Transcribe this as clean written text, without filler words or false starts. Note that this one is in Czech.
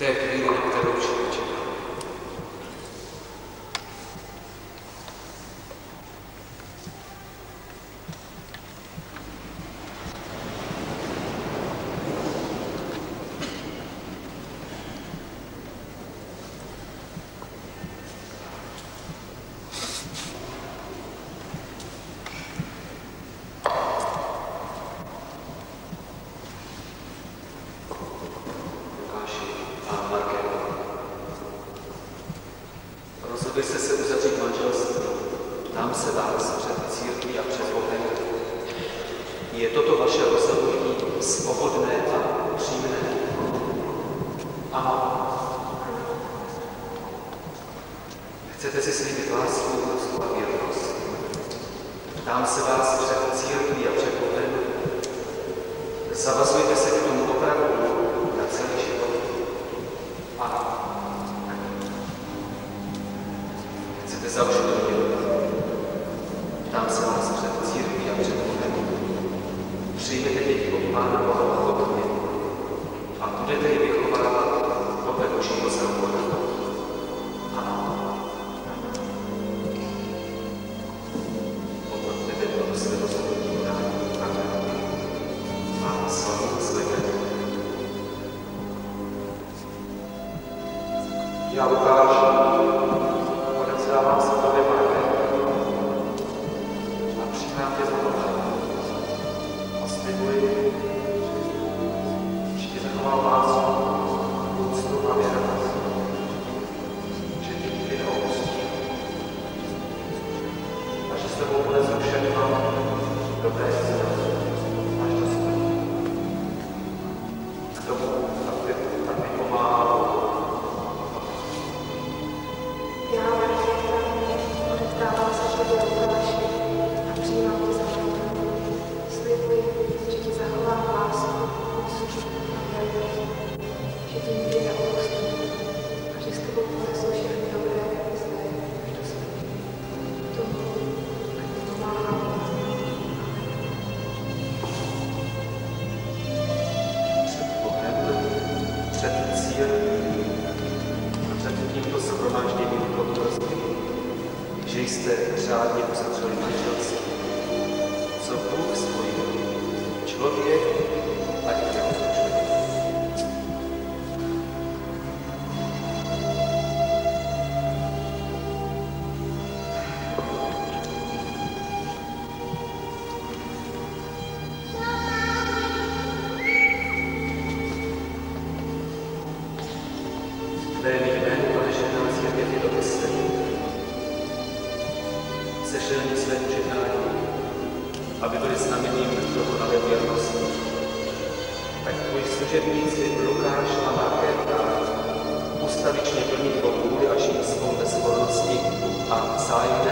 té chvíli, na kterou všichni čekají. Rozhodli jste se uzavřít manželství. Ptám se vás před církví a před Bohem. Je toto vaše rozhodnutí svobodné a upřímné? Ano. Chcete si slíbit lásku, úctu a věrnost? Ptám se vás před církví a před Bohem. Zavazujete se k tomu opravdu na celý život? Ano. Chcete zavřít rodinu? Ptám se vás před církví a před Bohem. Přijmete děti od Pána Boha ochotně a budete je vychovávat podle Božího zákona? Ano. Potvrďte toto své rozhodnutí a rádi a slavím své jméno. Já ukážu. Dávám se tobě, Pane, a přijímám tě za manžela. A slibuji, že ti zachovám lásku, úctu a věrnost, že ti nikdy neopustím a že s tebou ponesu všechno dobré cíle až do smrti. K tomu, tak mi pomáhá. Dávám se tobě, Lukáši, a přijímám tě za manžela. Slibuji, že ti zachovám lásku, úctu a věrnost, že ti nikdy neopustím a že s tebou ponesu všechny dobré věci až do smrti. K tomu, ať mi pomáhá. Před Bohem, před církví a před tímto shromážděním potvrzuji, že jste řádně uzavřeli manželství, co Bůh spojil, člověk ať neodlučuje. Tvé jméno, Pane, žehná církev je do mysli. Sešelní své požehnání, aby byli znamením dokonalé věrnosti. Tak tvoji služebníci Lukáš a Markéta ustavičně plní tvou vůli a žijí svou ve svornosti a vzájemné